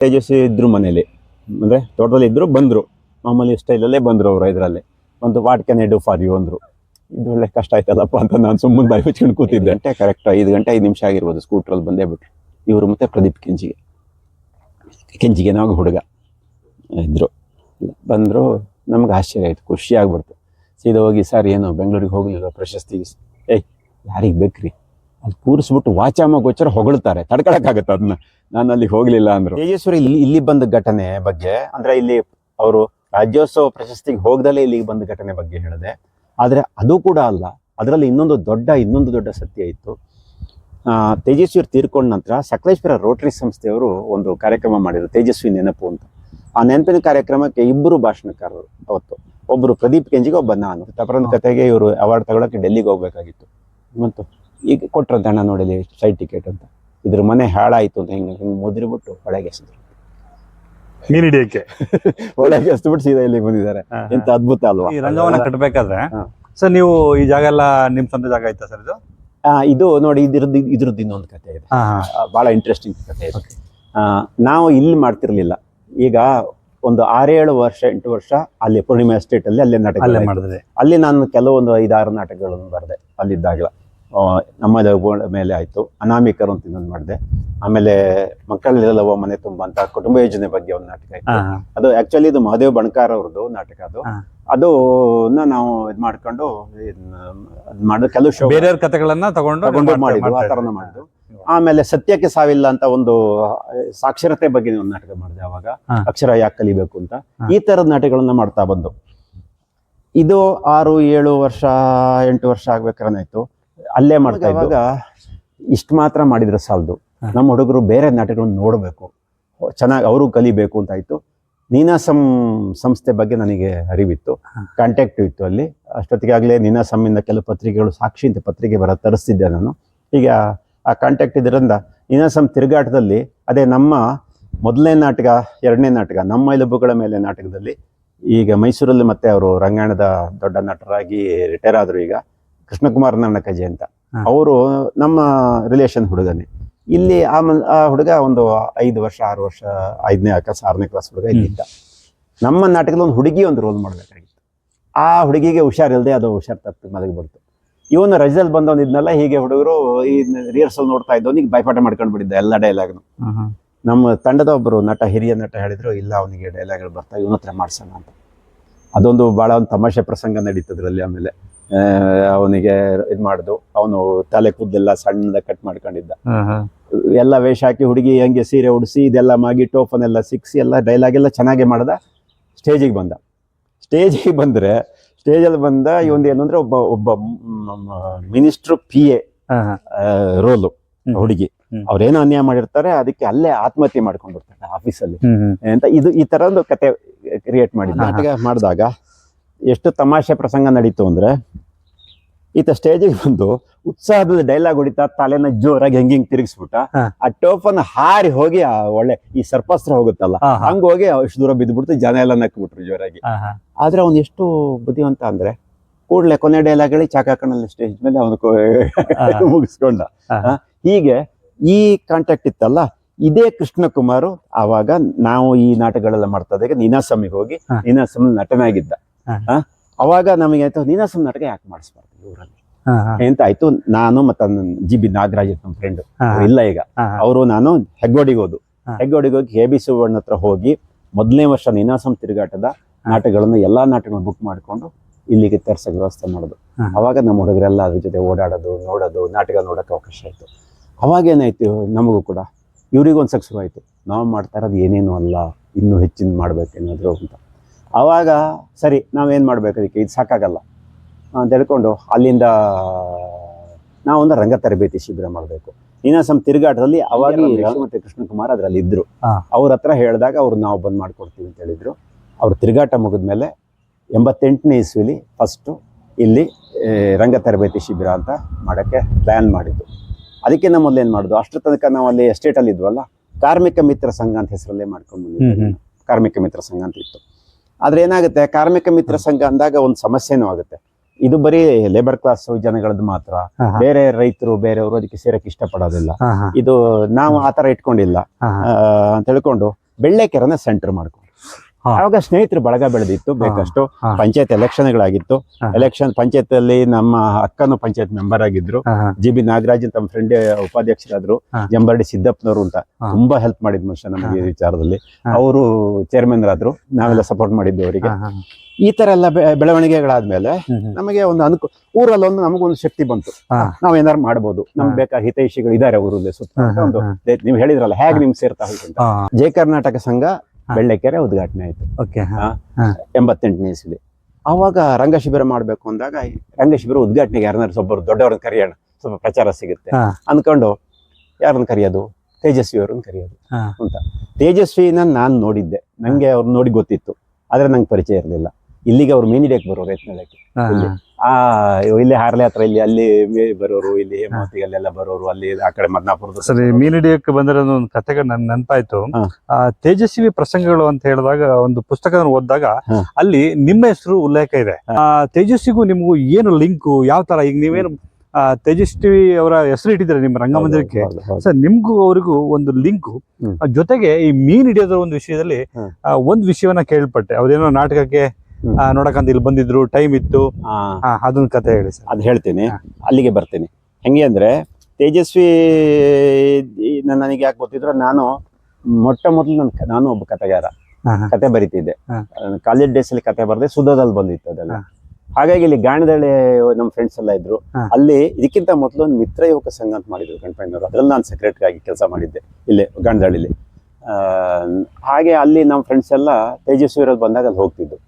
ತೇಜಸ್ವಿ ಇದ್ರು ಮನೇಲಿ, ಅಂದರೆ ತೋಟದಲ್ಲಿ ಇದ್ರು, ಬಂದರು ಮಾಮೂಲಿ ಸ್ಟೈಲಲ್ಲೇ ಬಂದರು ಅವರು. ಇದರಲ್ಲಿ ಒಂದು what can I do for you ಅಂದರು. ಇದು ಒಳ್ಳೆ ಕಷ್ಟ ಆಯ್ತಲ್ಲಪ್ಪ ಅಂತ ನಾನು ಸುಮ್ಮನೆ ಬಾಯಿ ಮುಚ್ಕೊಂಡು ಕೂತಿದ್ದೆ. ಕರೆಕ್ಟ್ 5 ಗಂಟೆ 5 ನಿಮಿಷ ಆಗಿರ್ಬೋದು, ಸ್ಕೂಟ್ರಲ್ಲಿ ಬಂದೇ ಬಿಟ್ರು ಇವರು. ಮತ್ತು ಪ್ರದೀಪ್ ಕೆಂಜಿಗೆ ನಾವು ಹುಡುಗ ಇದ್ದರು. ಬಂದರು, ನಮ್ಗೆ ಆಶ್ಚರ್ಯ ಆಯಿತು, ಖುಷಿ ಆಗ್ಬಿಡ್ತು. ಸೀದಾ ಹೋಗಿ, ಸರ್ ಏನು ಬೆಂಗಳೂರಿಗೆ ಹೋಗಲಿಲ್ಲ ಪ್ರಶಸ್ತಿಗೆ? ಯಾರಿಗೆ ಬೇಕ್ರಿ, ಅಲ್ಲಿ ಕೂರಿಸ್ಬಿಟ್ಟು ವಾಚಾಮ ಗೋಚರ ಹೊಗಳ್ತಾರೆ, ತಡ್ಕೊಳಕ್ಕಾಗತ್ತೆ ಅದನ್ನ. ನಾನು ಅಲ್ಲಿಗೆ ಹೋಗಲಿಲ್ಲ ಅಂದರು. ತೇಜಸ್ವಿ ಇಲ್ಲಿ ಬಂದ ಘಟನೆ ಬಗ್ಗೆ, ಅಂದರೆ ಇಲ್ಲಿ ಅವರು ರಾಜ್ಯೋತ್ಸವ ಪ್ರಶಸ್ತಿಗೆ ಹೋಗ್ದಲ್ಲೇ ಇಲ್ಲಿಗೆ ಬಂದ ಘಟನೆ ಬಗ್ಗೆ ಹೇಳಿದೆ. ಆದರೆ ಅದು ಕೂಡ ಅಲ್ಲ, ಅದರಲ್ಲಿ ಇನ್ನೊಂದು ದೊಡ್ಡ ಸತ್ಯ ಇತ್ತು. ತೇಜಸ್ವಿ ತೀರ್ಕೊಂಡ ನಂತರ ಸಕಲೇಶ್ಪುರ ರೋಟರಿ ಸಂಸ್ಥೆಯವರು ಒಂದು ಕಾರ್ಯಕ್ರಮ ಮಾಡಿದ್ರು, ತೇಜಸ್ವಿ ನೆನಪು ಅಂತ. ಆ ನೆನಪಿನ ಕಾರ್ಯಕ್ರಮಕ್ಕೆ 2 ಭಾಷಣಕಾರರು ಅವತ್ತು, ಒಬ್ಬರು ಪ್ರದೀಪ್ ಕೆಂಜಿಗೆ, ಒಬ್ಬ ನಾನು. ತಪರನ ಕತೆಗೆ ಇವರು ಅವಾರ್ಡ್ ತಗೊಳಕ್ಕೆ ಡೆಲ್ಲಿಗೆ ಹೋಗ್ಬೇಕಾಗಿತ್ತು. ಮತ್ತು ಈಗ ಕೊಟ್ಟರಂತ ಹಣ ನೋಡಲಿ, ಫ್ಲೈಟ್ ಟಿಕೆಟ್ ಅಂತ. ಇದ್ರ ಮನೆ ಹಾಳಾಯಿತು ಅಂತ ಹಿಂಗೆ ಮುದ್ರಿಬಿಟ್ಟು ಒಳಗೆ ಎಸೆದ್ರು. ನೀನ್ ಹಿಡಿಯಕ್ಕೆ ಒಳಗೆ ಎಸ್ಬಿಟ್ಟು ಸೀದಾ ಇಲ್ಲಿಗೆ ಬಂದಿದ್ದಾರೆ. ಎಂತ ಅದ್ಭುತ ಅಲ್ವಾ? ಈ ರಂಗವನ್ನ ಕಟ್ಟಬೇಕಾದ್ರೆ ಸರ್ ನೀವು ಈ ಜಾಗ ಎಲ್ಲ ನಿಮ್ ಸ್ವಂತ ಜಾಗ ಆಯ್ತಾ ಸರ್ ಇದು? ಇದು ನೋಡಿ, ಇದ್ರದ್ದು ಇನ್ನೊಂದು ಕತೆ ಇದೆ, ಬಹಳ ಇಂಟ್ರೆಸ್ಟಿಂಗ್ ಕತೆ ಇದೆ. ನಾವು ಇಲ್ಲಿ ಮಾಡ್ತಿರ್ಲಿಲ್ಲ. ಈಗ ಒಂದು 6-7 ವರ್ಷ 8 ವರ್ಷ ಅಲ್ಲಿ ಪೂರ್ಣಿಮಾ ಎಸ್ಟೇಟ್ ಅಲ್ಲಿ ಅಲ್ಲೇ ನಾಟಕ ಮಾಡಿದ್ರೆ, ಅಲ್ಲಿ ನಾನು ಕೆಲವೊಂದು 5-6 ನಾಟಕಗಳನ್ನು ಬರೆದೆ ಅಲ್ಲಿದ್ದಾಗ. ನಮ್ಮ ಮೇಲೆ ಆಯ್ತು, ಅನಾಮಿಕರು ಅಂತ ಇನ್ನೊಂದು ಮಾಡಿದೆ. ಆಮೇಲೆ ಮಕ್ಕಳೆಲ್ಲವ ಮನೆ ತುಂಬ ಅಂತ ಕುಟುಂಬ ಯೋಜನೆ ಬಗ್ಗೆ ಒಂದು ನಾಟಕ ಆಯ್ತು. ಅದು ಆಕ್ಚುಲಿ ಇದು ಮಹದೇವ್ ಬಣಕಾರ್ ಅವ್ರದ್ದು ನಾಟಕ. ಅದನ್ನ ನಾವು ಇದು ಮಾಡ್ಕೊಂಡು ಮಾಡಿದ ಕೆಲವು ಶೋ, ಬೇರೆಯವ್ರ ಕಥೆಗಳನ್ನ ತಗೊಂಡು ಮಾಡಿದ್ವು, ಆ ಥರನ ಮಾಡಿದ್ವು. ಆಮೇಲೆ ಸತ್ಯಕ್ಕೆ ಸಾವಿಲ್ಲ ಅಂತ ಒಂದು ಸಾಕ್ಷರತೆ ಬಗ್ಗೆ ಒಂದು ನಾಟಕ ಮಾಡಿದೆ ಅವಾಗ, ಅಕ್ಷರ ಯಾಕೆ ಕಲಿಬೇಕು ಅಂತ. ಈ ತರದ ನಾಟಕಗಳನ್ನ ಮಾಡ್ತಾ ಬಂದು ಇದು 6-7 ವರ್ಷ 8 ವರ್ಷ ಆಗ್ಬೇಕಾಯ್ತು. ಅಲ್ಲೇ ಮಾಡ್ತಾ ಇವಾಗ ಇಷ್ಟು ಮಾತ್ರ ಮಾಡಿದ್ರೆ ಸಾಲದು, ನಮ್ಮ ಹುಡುಗರು ಬೇರೆ ನಾಟಕಗಳನ್ನು ನೋಡಬೇಕು, ಚೆನ್ನಾಗಿ ಅವರು ಕಲಿಬೇಕು ಅಂತಾಯ್ತು. ನೀನಾಸಂ ಸಂಸ್ಥೆ ಬಗ್ಗೆ ನನಗೆ ಅರಿವಿತ್ತು, ಕಾಂಟ್ಯಾಕ್ಟ್ ಇತ್ತು ಅಲ್ಲಿ. ಅಷ್ಟೊತ್ತಿಗೆ ಆಗಲೇ ನೀನಾಸಂನಿಂದ ಕೆಲವು ಪತ್ರಿಕೆಗಳು, ಸಾಕ್ಷಿ ಅಂತ ಪತ್ರಿಕೆ ತರಿಸ್ತಿದ್ದೆ ನಾನು. ಈಗ ಆ ಕಾಂಟ್ಯಾಕ್ಟ್ ಇದರಿಂದ ನೀನಾಸಂ ತಿರುಗಾಟದಲ್ಲಿ, ಅದೇ ನಮ್ಮ ಮೊದಲನೇ ನಾಟಕ 2ನೇ ನಾಟಕ ನಮ್ಮ ಎಲುಬುಗಳ ಮೇಲೆ ನಾಟಕದಲ್ಲಿ, ಈಗ ಮೈಸೂರಲ್ಲಿ ಮತ್ತೆ ಅವರು ರಂಗಾಯಣದ ದೊಡ್ಡ ನಟರಾಗಿ ರಿಟೈರ್ ಆದರು ಈಗ, ಕೃಷ್ಣಕುಮಾರ್ ನನ್ನಕಜೆ ಅಂತ. ಅವರು ನಮ್ಮ ರಿಲೇಷನ್ ಹುಡುಗನೇ. ಇಲ್ಲಿ ಆ ಹುಡುಗ ಒಂದು 5 ವರ್ಷ 6 ವರ್ಷ 5ನೇ ಕ್ಲಾಸ್ 6ನೇ ಕ್ಲಾಸ್ ಹುಡುಗ ಇಲ್ಲಿದ್ದ. ನಮ್ಮ ನಾಟಕದಲ್ಲಿ ಒಂದು ಹುಡುಗಿ ಒಂದು ರೋಲ್ ಮಾಡಬೇಕಾಗಿತ್ತು. ಆ ಹುಡುಗಿಗೆ ಹುಷಾರಿಲ್ಲದೆ ಅದು ಹುಷಾರ್ ತಪ್ಪಿ ಮಲಗಿಬಿಡ್ತು. ಇವನು ರಜದಲ್ಲಿ ಬಂದವನಿದ್ನಲ್ಲ, ಹೀಗೆ ಹುಡುಗರು ಈ ರಿಹರ್ಸಲ್ ನೋಡ್ತಾ ಇದ್ದವನಿಗೆ ಬಾಯ್ಪಾಠ ಮಾಡ್ಕೊಂಡು ಬಿಟ್ಟಿದ್ದ ಎಲ್ಲ ಡೈಲಾಗ್ನು. ನಮ್ಮ ತಂಡದ ಒಬ್ಬರು ಹಿರಿಯ ನಟ ಹೇಳಿದ್ರು, ಇಲ್ಲ ಅವನಿಗೆ ಡೈಲಾಗ್ಗಳು ಬರ್ತಾ, ಇವನ ಹತ್ರ ಮಾಡ್ಸೋಣ ಅಂತ. ಅದೊಂದು ಭಾಳ ಒಂದು ತಮಾಷೆ ಪ್ರಸಂಗ ನಡೀತದ್ರಲ್ಲಿ. ಆಮೇಲೆ ಅವನಿಗೆ ಇದು ಮಾಡಿದು, ಅವನು ತಲೆ ಕೂದಲೆಲ್ಲ ಸಣ್ಣದ ಕಟ್ ಮಾಡ್ಕೊಂಡಿದ್ದ, ಎಲ್ಲ ವೇಷ ಹಾಕಿ ಹುಡುಗಿ ಹಂಗೆ ಸೀರೆ ಉಡಿಸಿ ಇದೆಲ್ಲ ಮಾಗಿ ಟೋಫನ್ ಎಲ್ಲ ಸಿಕ್ಸಿ ಎಲ್ಲ ಡೈಲಾಗ್ ಎಲ್ಲ ಚೆನ್ನಾಗೇ ಮಾಡ್ದ. ಸ್ಟೇಜಿಗೆ ಬಂದರೆ ಸ್ಟೇಜಲ್ಲಿ ಬಂದ ಇವೊಂದು ಏನು ಅಂದರೆ ಒಬ್ಬ ಮಿನಿಸ್ಟ್ರು PA ರೋಲು ಹುಡುಗಿ. ಅವ್ರೇನೋ ಅನ್ಯಾಯ ಮಾಡಿರ್ತಾರೆ, ಅದಕ್ಕೆ ಅಲ್ಲೇ ಆತ್ಮಹತ್ಯೆ ಮಾಡ್ಕೊಂಡಿರ್ತಾರೆ ಆಫೀಸಲ್ಲಿ ಅಂತ. ಈ ಥರ ಒಂದು ಕತೆ ಕ್ರಿಯೇಟ್ ಮಾಡಿದಾಗ ಎಷ್ಟು ತಮಾಷೆ ಪ್ರಸಂಗ ನಡೀತು ಅಂದರೆ, ಈತ ಸ್ಟೇಜಿಗೆ ಬಂದು ಉತ್ಸಾಹದ ಡೈಲಾಗ್ ಹೊಡಿತಾ ತಲೆನ ಜೋರಾಗಿ ಹೆಂಗಿಂಗ್ ತಿರುಗಿಸ್ಬಿಟ್ಟ. ಆ ಟೋಫನ್ ಹಾರಿ ಹೋಗಿ ಒಳ್ಳೆ ಈ ಸರ್ಪಸ್ತ್ರ ಹೋಗುತ್ತಲ್ಲ, ಹಂಗ ಹೋಗಿ ಅಷ್ಟು ದೂರ ಬಿದ್ದುಬಿಡ್ತು. ಜನ ಎಲ್ಲ ನಕ್ಬಿಟ್ರು ಜೋರಾಗಿ. ಆದ್ರೆ ಅವ್ನು ಎಷ್ಟು ಬುದ್ಧಿವಂತ ಅಂದ್ರೆ, ಕೂಡ್ಲೆ ಕೊನೆ ಡೈಲಾಗ್ ಹೇಳಿ ಚಾಕಾಕನಲ್ಲಿ ಸ್ಟೇಜ್ ಮೇಲೆ ಅವನು ಮುಗಿಸ್ಕೊಂಡ. ಹೀಗೆ ಈ ಕಾಂಟ್ಯಾಕ್ಟ್ ಇತ್ತಲ್ಲ, ಇದೇ ಕೃಷ್ಣಕುಮಾರು ಆವಾಗ ನಾವು ಈ ನಾಟಕಗಳೆಲ್ಲ ಮಾಡ್ತಾ ಇದ್ದಾಗ ನೀನಾಸಂಗೆ ಹೋಗಿ ನೀನಾಸಂ ನಟನಾಗಿದ್ದ. ಅವಾಗ ನಮಗೆ ಆಯ್ತು, ನೀನಾಸಂ ನಾಟಕ ಯಾಕೆ ಮಾಡಿಸ್ಬಾರ್ದು ಊರಲ್ಲಿ ಎಂತ ಆಯ್ತು. ನಾನು ಮತ್ತೆ GB ನಾಗರಾಜ್ ನಮ್ಮ ಫ್ರೆಂಡ್ ಇಲ್ಲ ಈಗ, ಅವರು ನಾನು ಹೆಗ್ಗೋಡಿಗೆ ಹೋಗಿ KB ಸುವರ್ಣ ಹತ್ರ ಹೋಗಿ 1ನೇ ವರ್ಷ ನೀನಾಸಂ ತಿರುಗಾಟದ ನಾಟಕಗಳನ್ನು ಎಲ್ಲಾ ನಾಟಕಗಳನ್ನು ಬುಕ್ ಮಾಡಿಕೊಂಡು ಇಲ್ಲಿಗೆ ತರ್ಸಕ್ಕೆ ವ್ಯವಸ್ಥೆ ಮಾಡೋದು. ಅವಾಗ ನಮ್ಮ ಹುಡುಗರೆಲ್ಲ ಅದ್ರ ಜೊತೆ ಓಡಾಡೋದು, ನೋಡೋದು, ನಾಟಕ ನೋಡೋಕೆ ಅವಕಾಶ ಆಯ್ತು. ಅವಾಗ ಏನಾಯ್ತು, ನಮಗೂ ಕೂಡ ಇವ್ರಿಗೊಂದು ಸಕ್ಸಸ್ ಆಯ್ತು, ನಾವು ಮಾಡ್ತಾ ಇರೋದು ಏನೇನು ಅಲ್ಲ, ಇನ್ನೂ ಹೆಚ್ಚಿನ ಮಾಡ್ಬೇಕೇನಾದ್ರು ಅಂತ. ಆವಾಗ ಸರಿ, ನಾವೇನು ಮಾಡ್ಬೇಕು, ಅದಕ್ಕೆ ಇದು ಸಾಕಾಗಲ್ಲ ಅಂತ ಹೇಳ್ಕೊಂಡು ಅಲ್ಲಿಂದ ನಾವೊಂದು ರಂಗ ತರಬೇತಿ ಶಿಬಿರ ಮಾಡಬೇಕು. ನೀನಾಸಂ ತಿರುಗಾಟದಲ್ಲಿ ಅವಾಗ ಮತ್ತೆ ಕೃಷ್ಣಕುಮಾರ್ ಅದರಲ್ಲಿ ಇದ್ರು. ಅವ್ರ ಹತ್ರ ಹೇಳಿದಾಗ ಅವ್ರು ನಾವು ಬಂದ್ ಮಾಡ್ಕೊಡ್ತೀವಿ ಅಂತ ಹೇಳಿದ್ರು. ಅವ್ರು ತಿರುಗಾಟ ಮುಗಿದ್ಮೇಲೆ 88ನೇ ಇಸ್ವಿಲಿ ಫಸ್ಟು ಇಲ್ಲಿ ರಂಗ ತರಬೇತಿ ಶಿಬಿರ ಅಂತ ಮಾಡೋಕ್ಕೆ ಪ್ಲ್ಯಾನ್ ಮಾಡಿದ್ದು. ಅದಕ್ಕೆ ನಮ್ಮ ಮೊದಲು ಏನು ಮಾಡೋದು, ಅಷ್ಟರ ತನಕ ನಾವು ಅಲ್ಲಿ ಎಸ್ಟೇಟಲ್ಲಿ ಇದ್ವಲ್ಲ, ಕಾರ್ಮಿಕ ಮಿತ್ರ ಸಂಘ ಅಂತ ಹೆಸರಲ್ಲೇ ಮಾಡ್ಕೊಂಡು ಬಂದಿದ್ವಿ. ಕಾರ್ಮಿಕ ಮಿತ್ರ ಸಂಘ ಅಂತ ಇತ್ತು. ಆದ್ರೆ ಏನಾಗುತ್ತೆ, ಕಾರ್ಮಿಕ ಮಿತ್ರ ಸಂಘ ಅಂದಾಗ ಒಂದು ಸಮಸ್ಯೆನೂ ಆಗುತ್ತೆ. ಇದು ಬರೀ ಲೇಬರ್ ಕ್ಲಾಸ್ ಜನಗಳದ್ದು ಮಾತ್ರ, ಬೇರೆ ರೈತರು ಬೇರೆಯವರು ಅದಕ್ಕೆ ಸೇರಕ್ಕೆ ಇಷ್ಟಪಡೋದಿಲ್ಲ. ಇದು ನಾವು ಆತರ ಇಟ್ಕೊಂಡಿಲ್ಲ ಅಂತ ಹೇಳ್ಕೊಂಡು ಬೆಳ್ಳೆಕೆರೆನ ಸೆಂಟರ್ ಮಾಡ್ಕೊಂಡು ಹಾ. ಆವಾಗ ಸ್ನೇಹಿತರು ಬಳಗ ಬೆಳೆದಿತ್ತು ಬೇಕಷ್ಟು. ಹಾ. ಪಂಚಾಯತ್ ಎಲೆಕ್ಷನ್ಗಳಾಗಿತ್ತು. ಹಾ. ಎಲೆಕ್ಷನ್ ಪಂಚಾಯತ್ ಅಲ್ಲಿ ನಮ್ಮ ಅಕ್ಕನು ಪಂಚಾಯತ್ ಮೆಂಬರ್ ಆಗಿದ್ರು. ಜಿ.ಬಿ. ನಾಗರಾಜ್ ತಮ್ಮ ಫ್ರೆಂಡ್ ಉಪಾಧ್ಯಕ್ಷರಾದ್ರು. ಹಾ. ಜಂಬರ್ಡಿ ಸಿದ್ದಪ್ಪನವರು ಅಂತ ಹಾ. ತುಂಬಾ ಹೆಲ್ಪ್ ಮಾಡಿದ್ ಮನುಷ್ಯ ನಮಗೆ ಈ ವಿಚಾರದಲ್ಲಿ. ಹಾ. ಅವರು ಚೇರ್ಮನ್ ಆದ್ರು, ನಾವೆಲ್ಲ ಸಪೋರ್ಟ್ ಮಾಡಿದ್ದು ಅವರಿಗೆ. ಈ ತರ ಎಲ್ಲ ಬೆಳವಣಿಗೆಗಳಾದ್ಮೇಲೆ ನಮಗೆ ಒಂದು ಊರಲ್ಲಿ ನಮಗೊಂದು ಶಕ್ತಿ ಬಂತು. ನಾವ್ ಏನಾರು ಮಾಡ್ಬೋದು, ನಮ್ಗೆ ಬೇಕಾದ ಹಿತೈಷಿಗಳು ಇದಾರೆ ಊರಲ್ಲಿ ಸುತ್ತ ಅಂತ ಒಂದು ನೀವು ಹೇಳಿದ್ರಲ್ಲ ಹೇಗೆ ನಿಮ್ಗೆ ಸೇರ್ತಾ ಹೋಯ್ತು ಅಂತ. ಜಯ ಕರ್ನಾಟಕ ಸಂಘ ಬೆಳ್ಳೆಕೆರೆ ಉದ್ಘಾಟನೆ ಆಯ್ತು 88ನೇ ಇಸ್ವಿ. ಅವಾಗ ರಂಗಶಿಬಿರ ಮಾಡ್ಬೇಕು ಅಂದಾಗ ರಂಗಶಿಬಿರ ಉದ್ಘಾಟನೆಗೆ ಯಾರನ್ನಾರು ಒಬ್ಬರು ದೊಡ್ಡವ್ರನ್ನ ಕರೆಯೋಣ, ಸ್ವಲ್ಪ ಪ್ರಚಾರ ಸಿಗುತ್ತೆ ಅಂದ್ಕೊಂಡು ಯಾರನ್ನ ಕರೆಯೋದು, ತೇಜಸ್ವಿ ಅವ್ರನ್ನ ಕರೆಯೋದು ಅಂತ. ತೇಜಸ್ವಿನ ನಾನು ನೋಡಿದ್ದೆ, ನಂಗೆ ಅವ್ರು ನೋಡಿ ಗೊತ್ತಿತ್ತು, ಆದ್ರೆ ನಂಗೆ ಪರಿಚಯ ಇರಲಿಲ್ಲ. ಇಲ್ಲಿಗೆ ಅವ್ರು ಮೀನಿಡಿಯಕ್ಕೆ ಬರೋರು, ಎತ್ನಳಕ್ಕೆ ಇಲ್ಲಿ ಹಾರ್ಲೆ ಹತ್ರ ಇಲ್ಲಿ ಅಲ್ಲಿ ಬರೋರು, ಇಲ್ಲಿ ಹೇಮಾವತಿ ಅಲ್ಲೆಲ್ಲ ಬರೋರು, ಅಲ್ಲಿ ಆ ಕಡೆ ಮದ್ನಾಪುರದ. ಸರಿ, ಮೀನಿಡಿಯಕ್ಕೆ ಬಂದಿರೋ ಒಂದು ಕಥೆಗಳು ನನ್ ನೆನಪಾಯ್ತು. ತೇಜಸ್ವಿ ಪ್ರಸಂಗಗಳು ಅಂತ ಹೇಳಿದಾಗ ಒಂದು ಪುಸ್ತಕ ಓದಿದಾಗ ಅಲ್ಲಿ ನಿಮ್ಮ ಹೆಸರು ಉಲ್ಲೇಖ ಇದೆ. ತೇಜಸ್ವಿಗೂ ನಿಮಗೂ ಏನು ಲಿಂಕು, ಯಾವ ತರ? ಈಗ ನೀವೇನು ತೇಜಸ್ವಿ ಅವರ ಹೆಸರು ಇಟ್ಟಿದ್ದಾರೆ ನಿಮ್ಮ ರಂಗಮಂದಿರಕ್ಕೆ, ಸರ್ ನಿಮ್ಗೂ ಅವರಿಗೂ ಒಂದು ಲಿಂಕು. ಜೊತೆಗೆ ಈ ಮೀನ್ ಹಿಡಿಯೋದ್ರ ಒಂದು ವಿಷಯದಲ್ಲಿ ಒಂದು ವಿಷಯವನ್ನ ಕೇಳ್ಪಟ್ಟೆ, ಅವ್ರೇನೋ ನಾಟಕಕ್ಕೆ ನೋಡಕಂತ ಇಲ್ಲಿ ಬಂದಿದ್ರು, ಟೈಮ್ ಇತ್ತು, ಅದನ್ನ ಕತೆ ಹೇಳಿ ಸರ್. ಅದು ಹೇಳ್ತೀನಿ, ಅಲ್ಲಿಗೆ ಬರ್ತೀನಿ. ಹೆಂಗೆ ಅಂದ್ರೆ ತೇಜಸ್ವಿ ನನಗೆ ಯಾಕೆ ಗೊತ್ತಿದ್ರು, ನಾನು ಮೊಟ್ಟ ಮೊದಲು ನಾನು ಒಬ್ಬ ಕಥೆಗಾರ, ಕತೆ ಬರಿತಿದ್ದೆ. ಕಾಲೇಜ್ ಡೇಸ್ ಅಲ್ಲಿ ಕತೆ ಬರದೆ ಸುಧದಲ್ಲಿ ಬಂದಿತ್ತು ಅದೆಲ್ಲ. ಹಾಗಾಗಿ ಇಲ್ಲಿ ಗಾಣದಳ್ಳಿ ನಮ್ಮ ಫ್ರೆಂಡ್ಸ್ ಎಲ್ಲ ಇದ್ರು. ಅಲ್ಲಿ ಇದಕ್ಕಿಂತ ಮೊದಲು ಒಂದು ಮಿತ್ರ ಯುವಕ ಸಂಘ ಅಂತ ಮಾಡಿದ್ರು ಕಣ್ಪೈನವರು, ಅದ್ರಲ್ಲಿ ನಾನು ಸೆಕ್ರೆಟರಿ ಆಗಿ ಕೆಲಸ ಮಾಡಿದ್ದೆ ಇಲ್ಲೇ ಗಾಣದಳ್ಳಿಲಿ. ಹಾಗೆ ಅಲ್ಲಿ ನಮ್ಮ ಫ್ರೆಂಡ್ಸ್ ಎಲ್ಲ ತೇಜಸ್ವಿ ಇರೋದು ಬಂದಾಗ ಅಲ್ಲಿ ಹೋಗ್ತಿದ್ದು.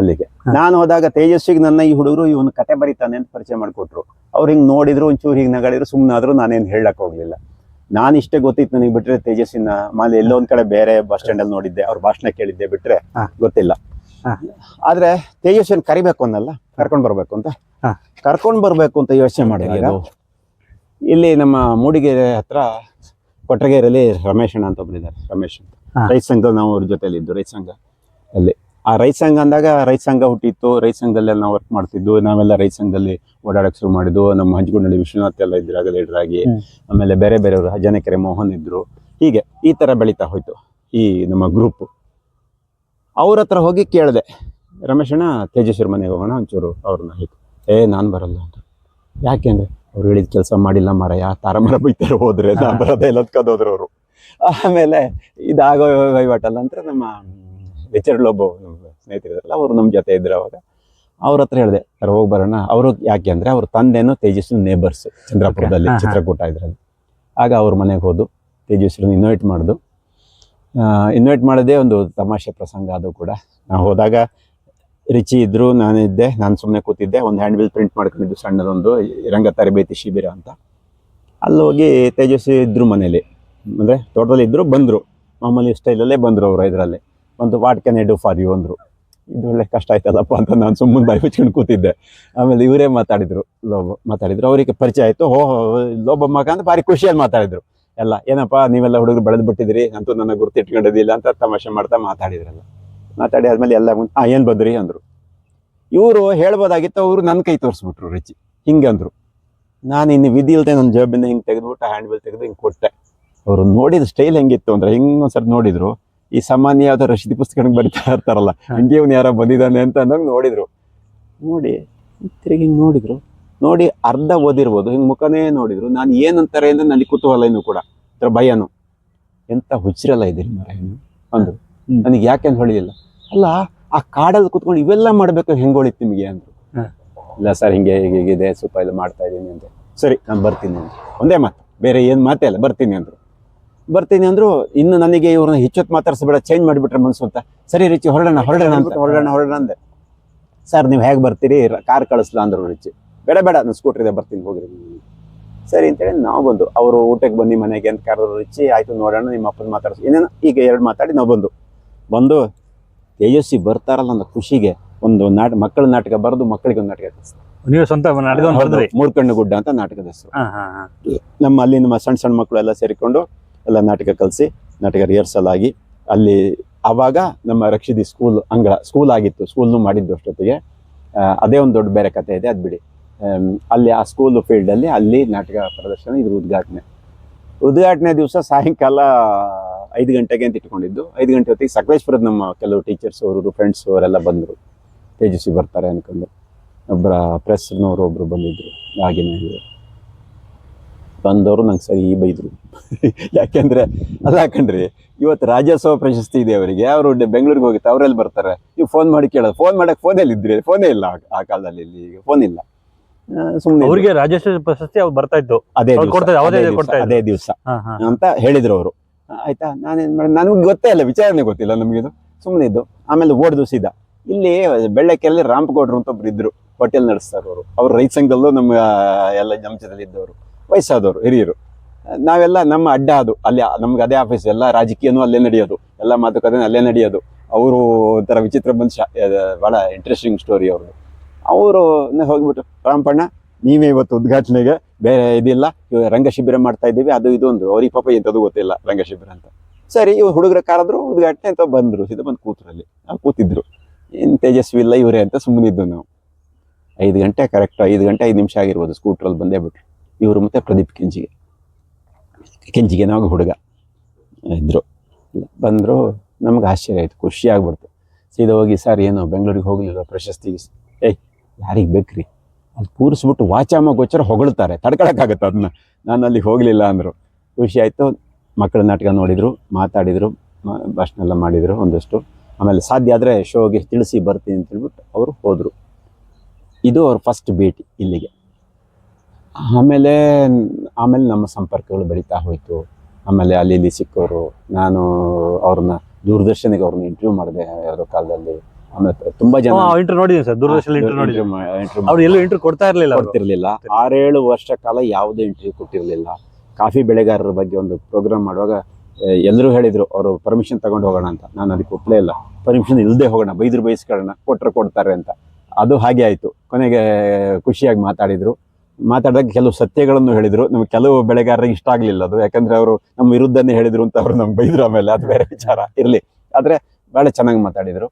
ಅಲ್ಲಿಗೆ ನಾನು ಹೋದಾಗ ತೇಜಸ್ವಿಗೆ ನನ್ನ ಈ ಹುಡುಗರು ಇವನು ಕತೆ ಬರೀತಾನೆ ಅಂತ ಪರಿಚಯ ಮಾಡಿಕೊಟ್ರು. ಅವ್ರು ಹಿಂಗೆ ನೋಡಿದ್ರು, ಒಂಚೂರು ಹಿಂಗೆ ನಗಳಿದ್ರು, ಸುಮ್ಮನಾದ್ರು. ನಾನೇನು ಹೇಳಕ್ ಹೋಗ್ಲಿಲ್ಲ. ನಾನು ಇಷ್ಟೇ ಗೊತ್ತಿತ್ತು ನನಗೆ, ಬಿಟ್ರೆ ತೇಜಸ್ವಿನ ಮಾಲೆ ಎಲ್ಲೋ ಒಂದ್ ಕಡೆ ಬೇರೆ ಬಸ್ ಸ್ಟ್ಯಾಂಡ್ ಅಲ್ಲಿ ನೋಡಿದ್ದೆ, ಅವ್ರ ಭಾಷಣ ಕೇಳಿದ್ದೆ, ಬಿಟ್ರೆ ಗೊತ್ತಿಲ್ಲ. ಆದ್ರೆ ತೇಜಸ್ವಿನ ಕರಿಬೇಕು ಅನ್ನಲ್ಲ, ಕರ್ಕೊಂಡ್ ಬರ್ಬೇಕು ಅಂತ ಯೋಚನೆ ಮಾಡಿದಾಗ ಇಲ್ಲಿ ನಮ್ಮ ಮೂಡಿಗೆರೆ ಹತ್ರ ಕೊಟ್ರಗೇರಲ್ಲಿ ರಮೇಶ್ ಅಣ್ಣ ಅಂತ ಒಬ್ಬರಿದ್ದಾರೆ. ರಮೇಶ್ ಅಂತ ರೈತ ಸಂಘ, ನಾವು ಅವ್ರ ಜೊತೆಲಿ ಇದ್ದು ರೈತ ಸಂಘ ಅಲ್ಲಿ. ಆ ರೈತ ಸಂಘ ಅಂದಾಗ ರೈತ ಸಂಘ ಹುಟ್ಟಿತ್ತು. ರೈತ ಸಂಘದಲ್ಲಿ ನಾವು ವರ್ಕ್ ಮಾಡ್ತಿದ್ವು. ನಾವೆಲ್ಲ ರೈತ ಸಂಘದಲ್ಲಿ ಓಡಾಡಕ್ಕೆ ಶುರು ಮಾಡಿದ್ವು. ನಮ್ಮ ಹಂಚಗೊಂಡಳ್ಳಿ ವಿಶ್ವನಾಥ್ ಎಲ್ಲ ಇದ್ರಾಗ ಲೀಡರ್ ಆಗಿ, ಆಮೇಲೆ ಬೇರೆ ಬೇರೆಯವರು ಜನಕೆರೆ ಮೋಹನ್ ಇದ್ರು. ಹೀಗೆ ಈ ತರ ಬೆಳೀತಾ ಹೋಯ್ತು ಈ ನಮ್ಮ ಗ್ರೂಪ್. ಅವ್ರ ಹತ್ರ ಹೋಗಿ ಕೇಳಿದೆ, ರಮೇಶಣ್ಣ ತೇಜಸ್ವಿ ಮನೆಗೆ ಹೋಗೋಣ ಒಂಚೂರು ಅವ್ರನ್ನ. ನಾನು ಬರಲ್ಲ ಅಂತ. ಯಾಕೆಂದ್ರೆ ಅವ್ರು ಹೇಳಿದ ಕೆಲಸ ಮಾಡಿಲ್ಲ ಮಾರಾಯ, ತಾರಮರ ಬೈತಾರೆ ಹೋದ್ರೆ, ನಾನು ಬರೋದೇ ಇಲ್ಲ ಹೋದ್ರು ಅವರು. ಆಮೇಲೆ ಇದಾಗೋ ವಹಿವಾಟಲ್ಲ ಅಂತ ನಮ್ಮ ಲೆಕ್ಚರ್ ಒಬ್ಬ ಸ್ನೇಹಿತರಿದ್ರಲ್ಲ, ಅವರು ನಮ್ಮ ಜೊತೆ ಇದ್ರು. ಅವಾಗ ಅವ್ರ ಹತ್ರ ಹೇಳಿದೆ, ಹೋಗಿ ಬರೋಣ. ಅವರು ಯಾಕೆ ಅಂದ್ರೆ ಅವ್ರ ತಂದೆನೂ ತೇಜಸ್ವಿ ನೇಬರ್ಸ್ ಚಂದ್ರಪುರದಲ್ಲಿ, ಚಿತ್ರಕೂಟ ಇದ್ರಲ್ಲಿ. ಆಗ ಅವ್ರ ಮನೆಗೆ ಹೋದು ತೇಜಸ್ವಿನ ಇನ್ವೈಟ್ ಮಾಡೋದೇ ಒಂದು ತಮಾಷೆ ಪ್ರಸಂಗ. ಅದು ಕೂಡ ನಾವು ಹೋದಾಗ ರಿಚಿ ಇದ್ರು, ನಾನಿದ್ದೆ. ನಾನು ಸುಮ್ಮನೆ ಕೂತಿದ್ದೆ. ಒಂದು ಹ್ಯಾಂಡ್ ಬಿಲ್ ಪ್ರಿಂಟ್ ಮಾಡ್ಕೊಂಡಿದ್ದು ಸಣ್ಣದೊಂದು, ರಂಗ ತರಬೇತಿ ಶಿಬಿರ ಅಂತ. ಅಲ್ಲಿ ಹೋಗಿ ತೇಜಸ್ವಿ ಇದ್ರು ಮನೇಲಿ, ಅಂದರೆ ತೋಟದಲ್ಲಿ ಇದ್ರು. ಬಂದರು ಮಾಮೂಲಿ ಸ್ಟೈಲಲ್ಲೇ ಬಂದರು ಅವರು. ಇದರಲ್ಲಿ ಒಂದು what can I do for you ಅಂದರು. ಇದು ಒಳ್ಳೆ ಕಷ್ಟ ಆಯ್ತಲ್ಲಪ್ಪ ಅಂತ ನಾನು ಸುಮ್ಮನೆ ಬಾಯಿ ಮುಚ್ಕೊಂಡು ಕೂತಿದ್ದೆ. ಆಮೇಲೆ ಇವರೇ ಮಾತಾಡಿದ್ರು, ಅವರಿಗೆ ಪರಿಚಯ ಆಯಿತು. ಲೋಬಮ್ಮಕ್ಕ ಅಂತ ಭಾರಿ ಖುಷಿಯಲ್ಲಿ ಮಾತಾಡಿದ್ರು ಎಲ್ಲ. ಏನಪ್ಪ ನೀವೆಲ್ಲ ಹುಡುಗರು ಬೆಳೆದು ಬಿಟ್ಟಿದ್ದೀರಿ, ಅಂತೂ ನನ್ನ ಗುರ್ತಿಟ್ಕೊಂಡಿದ್ದಿಲ್ಲ ಅಂತ ತಮಾಷೆ ಮಾಡ್ತಾ ಮಾತಾಡಿದ್ರಲ್ಲ. ಮಾತಾಡಿ ಆದ್ಮೇಲೆ ಎಲ್ಲ ಏನು ಬಂದ್ರಿ ಅಂದರು. ಇವರು ಹೇಳ್ಬೋದಾಗಿತ್ತು, ಅವರು ನನ್ನ ಕೈ ತೋರಿಸ್ಬಿಟ್ರು ರಿಚಿ. ಹಿಂಗೆ ಅಂದರು. ನಾನು ಇನ್ನು ವಿಧಿ ಇಲ್ಲದೆ ನನ್ನ ಜಾಬಿಂದ ಹಿಂಗೆ ತೆಗೆದ್ಬಿಟ್ಟು ಹ್ಯಾಂಡ್ ಬಿಲ್ ತೆಗೆದು ಹಿಂಗೆ ಕೊಟ್ಟೆ. ಅವರು ನೋಡಿದ ಸ್ಟೈಲ್ ಹೆಂಗಿತ್ತು ಅಂದ್ರೆ, ಹಿಂಗೆ ಒಂದ್ಸರಿ ನೋಡಿದ್ರು, ಈ ಸಾಮಾನ್ಯ ಯಾವ್ದೋ ರಶೀದಿ ಪುಸ್ತಕ ಬರಿತಾ ಇರ್ತಾರಲ್ಲ, ಹಂಗೆ ಇವ್ನು ಯಾರೋ ಬಂದಿದ್ದಾನೆ ಅಂತ ಅನ್ನೋಂಗೆ ನೋಡಿದ್ರು. ನೋಡಿ ತಿರುಗಿ ಹಿಂಗೆ ನೋಡಿ ಅರ್ಧ ಓದಿರ್ಬೋದು, ಹಿಂಗೆ ಮುಖನೇ ನೋಡಿದ್ರು. ನಾನು ಏನಂತಾರೆ ಅಂದ್ರೆ ನನಗೆ ಕುತೂಹಲ ಇನ್ನೂ ಕೂಡ, ಥರ ಭಯನು. ಎಂತ ಹುಚ್ಚರಲ್ಲ ಇದ್ದೀರಿ ಮರ ಅಂದ್ರು. ನನಗೆ ಯಾಕೆಂತ ಹೊಳಿಲಿಲ್ಲ. ಅಲ್ಲ, ಆ ಕಾಡಲ್ಲಿ ಕುತ್ಕೊಂಡು ಇವೆಲ್ಲ ಮಾಡ್ಬೇಕು, ಹೆಂಗೋಳಿತ್ತು ನಿಮಗೆ ಅಂದ್ರು. ಇಲ್ಲ ಸರ್, ಹಿಂಗೆ ಹೀಗಿದೆ, ಸ್ವಲ್ಪ ಇದು ಮಾಡ್ತಾ ಇದ್ದೀನಿ ಅಂತ. ಸರಿ, ನಾನು ಬರ್ತೀನಿ ಅಂತ ಒಂದೇ ಮಾತು, ಬೇರೆ ಏನು ಮಾತೇ ಅಲ್ಲ, ಬರ್ತೀನಿ ಅಂದ್ರು. ಇನ್ನು ನನಗೆ ಇವ್ರನ್ನ ಹೆಚ್ಚೊತ್ತು ಮಾತಾಡ್ಸಬೇಡ, ಚೇಂಜ್ ಮಾಡಿಬಿಟ್ರೆ ಮನ್ಸು ಅಂತ. ಸರಿ ರಿಚಿ, ಹೊರಡೋಣ ಅಂದೆ. ಸರ್ ನೀವು ಹೇಗೆ ಬರ್ತೀರಿ, ಕಾರ್ ಕಳಿಸ್ಲಾ ಅಂದ್ರು ರಿಚಿ. ಬೇಡ ನಾನು ಸ್ಕೂಟರ್ ಇದೆ, ಬರ್ತೀನಿ ಹೋಗ್ರಿ. ಸರಿ ಅಂತೇಳಿ ನಾವು ಬಂದು, ಅವರು ಊಟಕ್ಕೆ ಬನ್ನಿ ಮನೆಗೆ ಅಂತ ಕರೆದ್ರು ರಿಚಿ. ಆಯ್ತು ನೋಡೋಣ, ನಿಮ್ಮ ಅಪ್ಪನ ಮಾತಾಡ್ಸು ಏನೇನೋ ಈಗ ಎರಡು ಮಾತಾಡಿ ನಾವು ಬಂದು ತೇಜಸ್ವಿ ಬರ್ತಾರಲ್ಲ ಅನ್ನೋ ಖುಷಿಗೆ ಒಂದು ಮಕ್ಕಳ ನಾಟಕ ಬರೆದು ಮಕ್ಕಳಿಗೆ ಒಂದು ನಾಟಕ ಕಲಿಸ್ತಾರೆ. ನೀವು ಸ್ವಂತ ಮೂರ್ಕಣ್ಣು ಗುಡ್ಡ ಅಂತ ನಾಟಕದ ಹೆಸರು. ಅಲ್ಲಿ ನಮ್ಮ ಸಣ್ಣ ಮಕ್ಕಳು ಎಲ್ಲ ಸೇರಿಕೊಂಡು ಎಲ್ಲ ನಾಟಕ ಕಲಿಸಿ, ನಾಟಕ ರಿಹರ್ಸಲ್ ಆಗಿ ಅಲ್ಲಿ. ಆವಾಗ ನಮ್ಮ ರಕ್ಷಿದಿ ಸ್ಕೂಲ್ ಆಗಿತ್ತು, ಸ್ಕೂಲ್ನು ಮಾಡಿದ್ದು ಅಷ್ಟೊತ್ತಿಗೆ. ಅದೇ ಒಂದು ದೊಡ್ಡ ಬೇರೆ ಕಥೆ ಇದೆ, ಅದು ಬಿಡಿ. ಅಲ್ಲಿ ಆ ಸ್ಕೂಲ್ ಫೀಲ್ಡಲ್ಲಿ ಅಲ್ಲಿ ನಾಟಕ ಪ್ರದರ್ಶನ, ಇದ್ರ ಉದ್ಘಾಟನೆ ದಿವಸ ಸಾಯಂಕಾಲ 5 ಗಂಟೆಗೆ ಅಂತ ಇಟ್ಕೊಂಡಿದ್ದು. 5 ಗಂಟೆ ಹೊತ್ತಿಗೆ ಸಕಲೇಶ್ಪುರದ ನಮ್ಮ ಕೆಲವು ಟೀಚರ್ಸ್ ಅವರು ಫ್ರೆಂಡ್ಸ್ ಅವರೆಲ್ಲ ಬಂದರು. ತೇಜಸ್ವಿ ಬರ್ತಾರೆ ಅನ್ಕೊಂಡು. ಒಬ್ಬರ ಪ್ರೆಸ್ನವರು ಒಬ್ಬರು ಬಂದಿದ್ದರು, ಆಗಿನ ಬಂದವರು ನಂಗೆ ಸರಿ ಬೈದರು. ಯಾಕೆಂದರೆ ಅಲ್ಲ ಕಣ್ರಿ, ಇವತ್ತು ರಾಜ್ಯೋತ್ಸವ ಪ್ರಶಸ್ತಿ ಇದೆ ಅವರಿಗೆ, ಅವರು ಬೆಂಗಳೂರಿಗೆ ಹೋಗುತ್ತೆ, ಅವರೆಲ್ಲಿ ಬರ್ತಾರೆ? ನೀವು ಫೋನ್ ಮಾಡಿ ಕೇಳೋದು, ಫೋನ್ ಮಾಡೋಕ್ಕೆ ಫೋನಲ್ಲಿ ಇದ್ರಿ, ಫೋನೇ ಇಲ್ಲ ಆ ಕಾಲದಲ್ಲಿ, ಇಲ್ಲಿ ಈಗ ಫೋನ್ ಇಲ್ಲ. ಸುಮ್ಮನೆ ಅವರಿಗೆ ರಾಜ್ಯೋತ್ಸವ ಪ್ರಶಸ್ತಿ ಅವ್ರು ಬರ್ತಾ ಇದ್ದು ಅದೇ ಅದೇ ದಿವಸ ಅಂತ ಹೇಳಿದ್ರು ಅವರು. ಆಯ್ತಾ, ನಾನೇನು ಮಾಡಿ, ನನಗೆ ಗೊತ್ತೇ ಇಲ್ಲ, ವಿಚಾರನೆ ಗೊತ್ತಿಲ್ಲ ನಮಗಿದು, ಸುಮ್ಮನೆ ಇದ್ದು. ಆಮೇಲೆ ಓಡ್ದು ಸೀದಾ ಇಲ್ಲಿ ಬೆಳ್ಳಕ್ಕೆಲ್ಲಿ ರಾಮಗೌಡರು ಅಂತ ಒಬ್ರು ಇದ್ರು, ಹೋಟೆಲ್ ನಡೆಸ್ತಾರೆ ಅವರು. ಅವ್ರು ರೈತ ಸಂಘದಲ್ಲೂ ನಮ್ಮ ಎಲ್ಲ ಜಮಚದಲ್ಲಿ ಇದ್ದವರು, ವಯಸ್ಸಾದವರು, ಹಿರಿಯರು. ನಾವೆಲ್ಲ ನಮ್ಮ ಅಡ್ಡ ಅದು, ಅಲ್ಲಿ ನಮ್ಗೆ ಅದೇ ಆಫೀಸ್, ಎಲ್ಲ ರಾಜಕೀಯನೂ ಅಲ್ಲೇ ನಡೆಯೋದು, ಎಲ್ಲ ಮಾತುಕತೆ ಅಲ್ಲೇ ನಡೆಯೋದು. ಅವರು ಒಂಥರ ವಿಚಿತ್ರ ಮನುಷ್ಯ, ಭಾಳ ಇಂಟ್ರೆಸ್ಟಿಂಗ್ ಸ್ಟೋರಿ ಅವ್ರದ್ದು. ಅವರು ಹೋಗ್ಬಿಟ್ಟು, ರಾಮಪಣ್ಣ ನೀವೇ ಇವತ್ತು ಉದ್ಘಾಟನೆಗೆ, ಬೇರೆ ಇದಿಲ್ಲ, ರಂಗಶಿಬಿರ ಮಾಡ್ತಾ ಇದ್ದೀವಿ, ಅದು ಇದು ಅಂದರು. ಅವ್ರಿಗೆ ಪಾಪ ಎಂಥದ್ದು ಗೊತ್ತಿಲ್ಲ ರಂಗಶಿಬಿರ ಅಂತ. ಸರಿ, ಇವ್ರು ಹುಡುಗರ ಕಾರಾದ್ರು, ಉದ್ಘಾಟನೆ ಅಂತ ಬಂದರು, ಸೀದಾ ಬಂದು ಕೂತ್ರಲ್ಲಿ ಕೂತಿದ್ರು. ಏನು ತೇಜಸ್ವಿ ಇಲ್ಲ ಇವರೇ ಅಂತ ಸುಮ್ಮನಿದ್ದು ನಾವು. 5 ಗಂಟೆ ಕರೆಕ್ಟ್, 5 ಗಂಟೆ 5 ನಿಮಿಷ ಆಗಿರ್ಬೋದು, ಸ್ಕೂಟ್ರಲ್ಲಿ ಬಂದೇ ಬಿಟ್ರು ಇವರು. ಮತ್ತು ಪ್ರದೀಪ್ ಕೆಂಜಿಗೆ ನಾವು ಹುಡುಗ ಇದ್ದರು. ಬಂದರು, ನಮ್ಗೆ ಆಶ್ಚರ್ಯ ಆಯಿತು, ಖುಷಿ ಆಗ್ಬಿಡ್ತು. ಸೀದಾ ಹೋಗಿ, ಸರ್ ಏನು ಬೆಂಗಳೂರಿಗೆ ಹೋಗಲಿಲ್ಲ ಪ್ರಶಸ್ತಿಗೆ? ಯಾರಿಗೆ ಬೇಕ್ರಿ, ಅದು ಕೂರಿಸ್ಬಿಟ್ಟು ವಾಚಾಮ ಗೋಚರ ಹೊಗಳ್ತಾರೆ, ತಡ್ಕೊಳಕ್ಕಾಗತ್ತೆ ಅದನ್ನ. ನಾನು ಅಲ್ಲಿಗೆ ಹೋಗಲಿಲ್ಲ ಅಂದರು. ಖುಷಿ ಆಯಿತು. ಮಕ್ಕಳ ನಾಟಕ ನೋಡಿದರು, ಮಾತಾಡಿದರು, ಭಾಷಣ ಎಲ್ಲ ಮಾಡಿದರು ಒಂದಷ್ಟು. ಆಮೇಲೆ ಸಾಧ್ಯ ಆದರೆ ಶೋಗೆ ತಿಳಿಸಿ ಬರ್ತೀನಿ ಅಂತ ಹೇಳ್ಬಿಟ್ಟು ಅವರು ಹೋದರು. ಇದು ಅವ್ರ ಫಸ್ಟ್ ಭೇಟಿ ಇಲ್ಲಿಗೆ. ಆಮೇಲೆ ನಮ್ಮ ಸಂಪರ್ಕಗಳು ಬೆಳೀತಾ ಹೋಯಿತು. ಆಮೇಲೆ ಅಲ್ಲಿ ಇಲ್ಲಿ ಸಿಕ್ಕವರು, ನಾನು ಅವ್ರನ್ನ ದೂರದರ್ಶನಿಗೆ ಅವ್ರನ್ನ ಇಂಟರ್ವ್ಯೂ ಮಾಡಿದೆ ಯಾವುದೋ ಕಾಲದಲ್ಲಿ. ಆಮೇಲೆ ತುಂಬ ಜನ ಇಂಟರ್ವ್ಯೂ ನೋಡಿದ್ದೀನಿ ಸರ್, ದೂರದರ್ಶನ ಇಂಟರ್ವ್ಯೂ ನೋಡಿದ್ದೀನಿ. ಅವ್ರು ಎಲ್ಲೂ ಇಂಟರ್ವ್ಯೂ ಕೊಡ್ತಿರ್ಲಿಲ್ಲ. 6-7 ವರ್ಷ ಕಾಲ ಯಾವುದೇ ಇಂಟರ್ವ್ಯೂ ಕೊಟ್ಟಿರಲಿಲ್ಲ. ಕಾಫಿ ಬೆಳೆಗಾರರ ಬಗ್ಗೆ ಒಂದು ಪ್ರೋಗ್ರಾಮ್ ಮಾಡುವಾಗ ಎಲ್ಲರೂ ಹೇಳಿದರು ಅವರು ಪರ್ಮಿಷನ್ ತಗೊಂಡು ಹೋಗೋಣ ಅಂತ. ನಾನು ಅದಕ್ಕೆ ಒಪ್ಪಲೇ ಇಲ್ಲ. ಪರ್ಮಿಷನ್ ಇಲ್ಲದೆ ಹೋಗೋಣ, ಬೈದ್ರು ಬೈಸ್ಕೊಳ್ಳೋಣ, ಕೊಡ್ತಾರೆ ಅಂತ. ಅದು ಹಾಗೆ ಆಯಿತು. ಕೊನೆಗೆ ಖುಷಿಯಾಗಿ ಮಾತಾಡಿದಾಗ ಕೆಲವು ಸತ್ಯಗಳನ್ನು ಹೇಳಿದರು. ನಮ್ಗೆ ಕೆಲವು ಬೆಳೆಗಾರರಿಗೆ ಇಷ್ಟ ಆಗಲಿಲ್ಲ ಅದು, ಯಾಕಂದರೆ ಅವರು ನಮ್ಮ ವಿರುದ್ಧನೇ ಹೇಳಿದರು ಅಂತ ಅವರು ನಮ್ಗೆ ಬೈದರು. ಆಮೇಲೆ ಅದು ಬೇರೆ ವಿಚಾರ ಇರಲಿ. ಆದರೆ ಭಾಳ ಚೆನ್ನಾಗಿ ಮಾತಾಡಿದರು.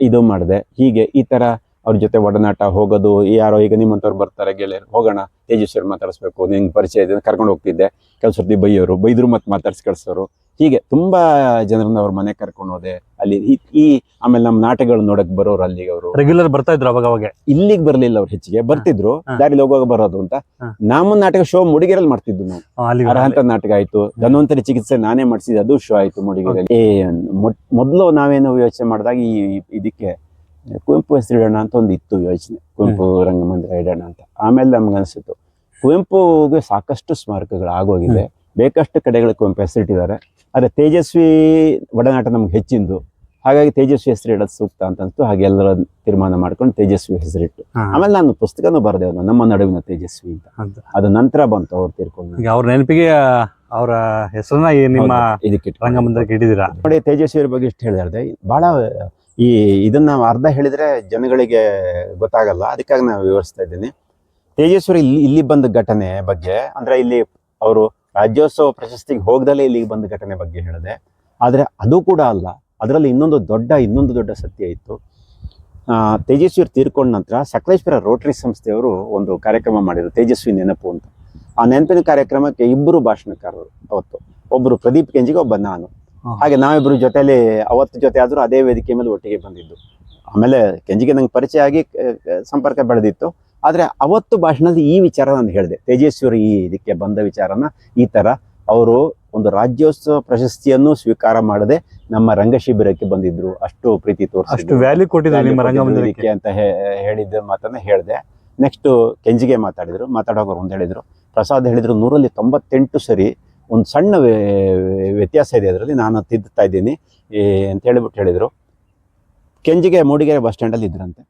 ಇದು ಮಾಡಿದೆ. ಹೀಗೆ ಈ ಥರ ಅವ್ರ ಜೊತೆ ಒಡನಾಟ, ಹೋಗೋದು. ಯಾರೋ ಈಗ ನಿಮ್ಮಂಥವ್ರು ಬರ್ತಾರೆ ಗೆಳೆಯರು, ಹೋಗೋಣ ತೇಜಸ್ವಿ ಪರಿಚಯ ನಿಂಗೆ ಪರಿಚಯ ಇದೆ, ಕರ್ಕೊಂಡು ಹೋಗ್ತಿದ್ದೆ. ಕೆಲವು ಸರ್ತಿ ಬೈದ್ರು ಮತ್ತು ಮಾತಾಡ್ಸಿ ಕಳಿಸೋರು. ಹೀಗೆ ತುಂಬ ಜನರನ್ನ ಅವ್ರ ಮನೆ ಕರ್ಕೊಂಡು ಹೋದೆ. ಅಲ್ಲಿ ಆಮೇಲೆ ನಮ್ಮ ನಾಟಕಗಳು ನೋಡಕ್ ಬರೋರು ಅಲ್ಲಿಗೆ. ಅವರು ರೆಗ್ಯುಲರ್ ಬರ್ತಾ ಇದ್ರು ಅವಾಗ. ಇಲ್ಲಿಗೆ ಬರ್ಲಿಲ್ಲ, ಅವ್ರು ಹೆಚ್ಚಿಗೆ ಬರ್ತಿದ್ರು, ದಾರಿಲಿ ಹೋಗುವಾಗ ಬರೋದು ಅಂತ. ನಮ್ಮ ನಾಟಕ ಶೋ ಮುಡಿಗೆರೆಯಲ್ಲಿ ಮಾಡ್ತಿದ್ದು ನಾವು. ಅರ್ಹಂತ ನಾಟಕ ಆಯ್ತು, ಧನ್ವಂತರಿ ಚಿಕಿತ್ಸೆ ನಾನೇ ಮಾಡಿಸಿದ್ದೆ, ಅದು ಶೋ ಆಯ್ತು ಮುಡಿಗೆರೆಯಲ್ಲಿ. ಮೊದಲು ನಾವೇನು ಯೋಚನೆ ಮಾಡಿದಾಗ ಇದಕ್ಕೆ ಕುವೆಂಪು ಹೆಸರಿಡೋಣ ಅಂತ ಒಂದು ಇತ್ತು ಯೋಚನೆ, ಕುವೆಂಪು ರಂಗಮಂದಿರ ಇಡೋಣ ಅಂತ. ಆಮೇಲೆ ನಮ್ಗೆ ಅನಿಸಿತು ಕುವೆಂಪುಗೆ ಸಾಕಷ್ಟು ಸ್ಮಾರಕಗಳು ಆಗೋಗಿದೆ, ಬೇಕಷ್ಟು ಕಡೆಗಳ ಕುವೆಂಪು ಹೆಸರಿಟ್ಟಿದ್ದಾರೆ. ಆದರೆ ತೇಜಸ್ವಿ ಒಡನಾಟ ನಮ್ಗೆ ಹೆಚ್ಚಿಂದು, ಹಾಗಾಗಿ ತೇಜಸ್ವಿ ಹೆಸರು ಇಡೋದು ಸೂಕ್ತ ಅಂತ ಅನಿಸ್ತು. ಹಾಗೆ ಎಲ್ಲರ ತೀರ್ಮಾನ ಮಾಡ್ಕೊಂಡು ತೇಜಸ್ವಿ ಹೆಸರಿಟ್ಟು. ಆಮೇಲೆ ನಾನು ಪುಸ್ತಕನೂ ಬರೆದೆ, ನಮ್ಮ ನಡುವಿನ ತೇಜಸ್ವಿ ಅಂತ. ಅದು ನಂತರ ಬಂತು ಅವ್ರು ತೀರ್ಕೊಂಡು. ಅವ್ರ ನೆನಪಿಗೆ ಅವರ ಹೆಸರನ್ನ ನಿಮ್ಮ ಇದಕ್ಕೆ ರಂಗಮಂದಿರಕ್ಕೆ ಇಟ್ಟಿದ್ದೀರಾ ನೋಡಿ. ತೇಜಸ್ವಿಯರ ಬಗ್ಗೆ ಇಷ್ಟು ಹೇಳಿದೆ, ಭಾಳ ಇದನ್ನ ಅರ್ಧ ಹೇಳಿದ್ರೆ ಜನಗಳಿಗೆ ಗೊತ್ತಾಗಲ್ಲ, ಅದಕ್ಕಾಗಿ ನಾನು ವಿವರಿಸ್ತಾ ಇದ್ದೀನಿ. ತೇಜಸ್ವಿ ಇಲ್ಲಿ ಬಂದ ಘಟನೆ ಬಗ್ಗೆ, ಅಂದ್ರೆ ಇಲ್ಲಿ ಅವರು ರಾಜ್ಯೋತ್ಸವ ಪ್ರಶಸ್ತಿಗೆ ಹೋಗದಲ್ಲೇ ಇಲ್ಲಿಗೆ ಬಂದ ಘಟನೆ ಬಗ್ಗೆ ಹೇಳಿದೆ. ಆದರೆ ಅದು ಕೂಡ ಅಲ್ಲ, ಅದರಲ್ಲಿ ಇನ್ನೊಂದು ದೊಡ್ಡ ಸತ್ಯ ಇತ್ತು. ತೇಜಸ್ವಿ ತೀರ್ಕೊಂಡ ನಂತರ ಸಕಲೇಶ್ಪುರ ರೋಟರಿ ಸಂಸ್ಥೆಯವರು ಒಂದು ಕಾರ್ಯಕ್ರಮ ಮಾಡಿದ್ರು, ತೇಜಸ್ವಿ ನೆನಪು ಅಂತ. ಆ ನೆನಪಿನ ಕಾರ್ಯಕ್ರಮಕ್ಕೆ 2 ಭಾಷಣಕಾರರು ಅವತ್ತು, ಒಬ್ಬರು ಪ್ರದೀಪ್ ಕೆಂಜಿಗೆ, ಒಬ್ಬ ನಾನು. ಹಾಗೆ ನಾವಿಬ್ಬರು ಜೊತೆಯಲ್ಲಿ ಅವತ್ತು ಜೊತೆ ಆದರೂ ಅದೇ ವೇದಿಕೆ ಮೇಲೆ ಒಟ್ಟಿಗೆ ಬಂದಿದ್ದು. ಆಮೇಲೆ ಕೆಂಜಿಗೆ ನಂಗೆ ಪರಿಚಯ ಆಗಿ ಸಂಪರ್ಕ ಬೆಳೆದಿತ್ತು. ಆದರೆ ಅವತ್ತು ಭಾಷಣದಲ್ಲಿ ಈ ವಿಚಾರ ನಾನು ಹೇಳಿದೆ, ತೇಜಸ್ವಿಯವರು ಇದಕ್ಕೆ ಬಂದ ವಿಚಾರನ ಈ ಥರ ಅವರು ಒಂದು ರಾಜ್ಯೋತ್ಸವ ಪ್ರಶಸ್ತಿಯನ್ನು ಸ್ವೀಕಾರ ಮಾಡದೆ ನಮ್ಮ ರಂಗಶಿಬಿರಕ್ಕೆ ಬಂದಿದ್ರು, ಅಷ್ಟು ಪ್ರೀತಿ ತೋರಿಸಿದ್ರು, ಅಷ್ಟು ವ್ಯಾಲ್ಯೂ ಕೊಟ್ಟಿದ್ದಾರೆ ನಿಮ್ಮ ರಂಗಮಂದಿರಕ್ಕೆ ಅಂತ ಹೇಳಿದ್ದ ಮಾತನ್ನ ಹೇಳಿದೆ. ನೆಕ್ಸ್ಟ್ ಕೆಂಜಿಗೆ ಮಾತಾಡುವಾಗ ಒಂದು ಹೇಳಿದ್ರು, ಪ್ರಸಾದ್ ಹೇಳಿದ್ರು 100ರಲ್ಲಿ 98 ಸರಿ ಒಂದು ಸಣ್ಣ ವ್ಯತ್ಯಾಸ ಇದೆ ಅದರಲ್ಲಿ, ನಾನು ತಿದ್ದುತ್ತಾ ಇದ್ದೀನಿ ಅಂತ ಹೇಳಿದ್ರು. ಕೆಂಜಿಗೆ ಮೂಡಿಗೆರೆ ಬಸ್ ಸ್ಟ್ಯಾಂಡಲ್ಲಿ ಇದ್ರಂತೆ.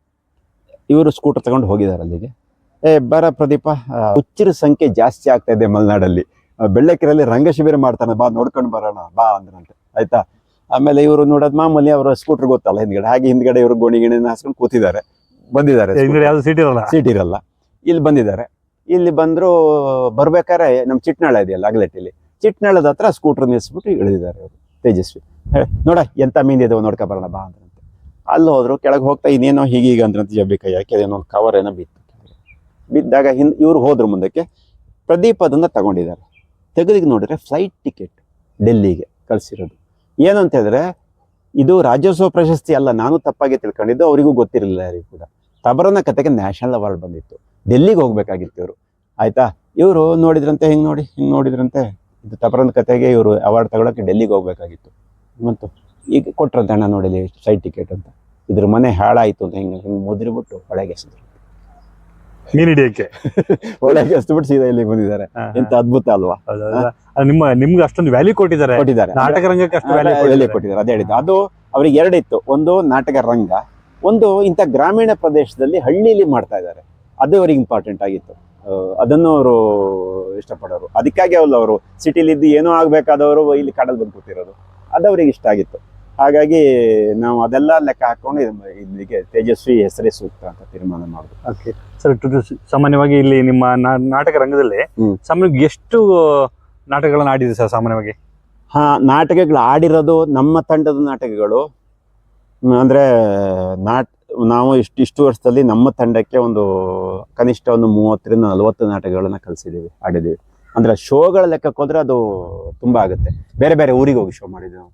ಇವರು ಸ್ಕೂಟರ್ ತಗೊಂಡು ಹೋಗಿದ್ದಾರೆ ಅಲ್ಲಿಗೆ. ಬರ ಪ್ರದೀಪ, ಹುಚ್ಚರ ಸಂಖ್ಯೆ ಜಾಸ್ತಿ ಆಗ್ತಾ ಇದೆ ಮಲೆನಾಡಲ್ಲಿ, ಬೆಳ್ಳಕೆರೆಯಲ್ಲಿ ರಂಗಶಿಬಿರ ಮಾಡ್ತಾನೆ, ಬಾ ನೋಡ್ಕೊಂಡು ಬರೋಣ ಬಾ ಅಂದ್ರಂತೆ. ಆಯ್ತಾ. ಆಮೇಲೆ ಇವರು ನೋಡೋದು ಮಾಮೂಲಿ, ಅವರ ಸ್ಕೂಟರ್ ಗೊತ್ತಲ್ಲ ಹಿಂದ್ಗಡೆ, ಹಾಗೆ ಹಿಂದ್ಗಡೆ ಇವರು ಗೋಣಿಗಿಣಿನ ಹಾಸ್ಕೊಂಡು ಕೂತಿದ್ದಾರೆ. ಬಂದಿದ್ದಾರೆ, ಸೀಟ್ ಇರಲ್ಲ. ಇಲ್ಲಿ ಬಂದಿದ್ದಾರೆ. ಇಲ್ಲಿ ಬಂದ್ರು, ಬರ್ಬೇಕಾದ್ರೆ ನಮ್ಮ ಚಿಟ್ನಾಳ ಇದೆಯಲ್ಲ ಅಗಲೆಟ್ಟಿಲಿ, ಚಿಟ್ನಾಳದ ಹತ್ರ ಸ್ಕೂಟರ್ ನಿಲ್ಲಿಸ್ಬಿಟ್ಟು ಇಳಿದಿದ್ದಾರೆ ಅವರು. ತೇಜಸ್ವಿ ನೋಡ ಎಂತ ಮೀನ್ ಇದೆ ನೋಡ್ಕೊ ಬರೋಣ ಬಾ ಅಂದ್ರಂತೆ. ಅಲ್ಲಿ ಹೋದ್ರು, ಕೆಳಗೆ ಹೋಗ್ತಾ ಇನ್ನೇನೋ ಹೀಗೀಗ ಅಂದ್ರಂತೆ, ಜಬ್ಬಿ ಕೈ ಹಾಕಿ ಅದೇನೊಂದು ಕವರ್ ಏನೋ ಬಿದ್ದಾಗ ಇವ್ರು ಹೋದ್ರು ಮುಂದಕ್ಕೆ. ಪ್ರದೀಪ್ ಅದನ್ನ ತಗೊಂಡಿದ್ದಾರೆ. ತೆಗೆದಿಗೆ ನೋಡಿದ್ರೆ ಫ್ಲೈಟ್ ಟಿಕೆಟ್ ಡೆಲ್ಲಿಗೆ ಕಳಿಸಿರೋದು. ಏನು ಅಂತ ಹೇಳಿದ್ರೆ ಇದು ರಾಜ್ಯೋತ್ಸವ ಪ್ರಶಸ್ತಿ ಅಲ್ಲ, ನಾನು ತಪ್ಪಾಗಿ ತಿಳ್ಕೊಂಡಿದ್ದು, ಅವರಿಗೂ ಗೊತ್ತಿರಲಿಲ್ಲ ಯಾರಿಗೂ ಕೂಡ. ತಬರನ ಕತೆಗೆ ನ್ಯಾಷನಲ್ ಅವಾರ್ಡ್ ಬಂದಿತ್ತು, ಡೆಲ್ಲಿಗೆ ಹೋಗ್ಬೇಕಾಗಿತ್ತು ಇವರು. ಆಯ್ತಾ, ಇವರು ನೋಡಿದ್ರಂತೆ, ಹಿಂಗೆ ನೋಡಿದ್ರಂತೆ, ಇದು ತಬರನ ಕತೆಗೆ ಇವರು ಅವಾರ್ಡ್ ತಗೊಳಕ್ಕೆ ಡೆಲ್ಲಿಗೆ ಹೋಗ್ಬೇಕಾಗಿತ್ತು. ಮತ್ತು ಈಗ ಕೊಟ್ರಂತೆ, ಅಣ್ಣ ನೋಡಿಲಿ ಫ್ಲೈಟ್ ಟಿಕೆಟ್ ಅಂತ. ಇದ್ರ ಮನೆ ಹಾಳಾಯಿತು ಅಂತ ಹಿಂಗೆ ಮುದ್ರಿಬಿಟ್ಟು ಒಳಗೆ ಎಸೆದ್ರು. ಮೀನ್ ಹಿಡಿಯಕ್ಕೆ ಒಳಗೆ ಎಸ್ಬಿಟ್ಟು ಸೀದಾ ಇಲ್ಲಿಗೆ ಬಂದಿದ್ದಾರೆ. ಎಂತ ಅದ್ಭುತ ಅಲ್ವಾ? ನಿಮ್ಗೆ ಅಷ್ಟೊಂದು ವ್ಯಾಲ್ಯೂ ಕೊಟ್ಟಿದ್ದಾರೆ, ನಾಟಕ ರಂಗಕ್ಕೆ ಅಷ್ಟು ವ್ಯಾಲ್ಯೂ ಕೊಟ್ಟಿದ್ದಾರೆ. ಅದೇ ಹೇಳಿದ್ದು, ಅದು ಅವ್ರಿಗೆ ಎರಡಿತ್ತು, ಒಂದು ನಾಟಕ ರಂಗ, ಒಂದು ಇಂಥ ಗ್ರಾಮೀಣ ಪ್ರದೇಶದಲ್ಲಿ ಹಳ್ಳಿಲಿ ಮಾಡ್ತಾ ಇದ್ದಾರೆ, ಅದು ಅವ್ರಿಗೆ ಇಂಪಾರ್ಟೆಂಟ್ ಆಗಿತ್ತು. ಅದನ್ನು ಅವರು ಇಷ್ಟಪಡೋರು. ಅದಕ್ಕಾಗಿ ಅವರು ಸಿಟಿಲಿದ್ದು ಏನೋ ಆಗ್ಬೇಕಾದವರು ಇಲ್ಲಿ ಕಾಡಲ್ಲಿ ಬಂದು ಕೂತಿರೋದು, ಅದು ಅವ್ರಿಗೆ ಇಷ್ಟ ಆಗಿತ್ತು. ಹಾಗಾಗಿ ನಾವು ಅದೆಲ್ಲ ಲೆಕ್ಕ ಹಾಕೊಂಡು ಇಲ್ಲಿಗೆ ತೇಜಸ್ವಿ ಹೆಸರೇ ಸೂಕ್ತ ಅಂತ ತೀರ್ಮಾನ ಮಾಡಿದ್ವಿ. ಓಕೆ ಸರ್, ಸಾಮಾನ್ಯವಾಗಿ ಇಲ್ಲಿ ನಿಮ್ಮ ನಾಟಕ ರಂಗದಲ್ಲಿ ಸಾಮಾನ್ಯವಾಗಿ ಎಷ್ಟು ನಾಟಕಗಳನ್ನ ಆಡಿದೆ ಸರ್ ಸಾಮಾನ್ಯವಾಗಿ? ನಾಟಕಗಳು ಆಡಿರೋದು ನಮ್ಮ ತಂಡದ ನಾಟಕಗಳು ಅಂದ್ರೆ ನಾವು ಇಷ್ಟು ವರ್ಷದಲ್ಲಿ ನಮ್ಮ ತಂಡಕ್ಕೆ ಒಂದು ಕನಿಷ್ಠ ಒಂದು 30ರಿಂದ 40 ನಾಟಕಗಳನ್ನ ಕಲಿಸಿದ್ದೀವಿ, ಆಡಿದ್ದೀವಿ. ಅಂದ್ರೆ ಶೋಗಳ ಲೆಕ್ಕಕ್ಕೆ ಹೋದ್ರೆ ಅದು ತುಂಬಾ ಆಗುತ್ತೆ. ಬೇರೆ ಬೇರೆ ಊರಿಗೆ ಹೋಗಿ ಶೋ ಮಾಡಿದ್ವಿ ನಾವು.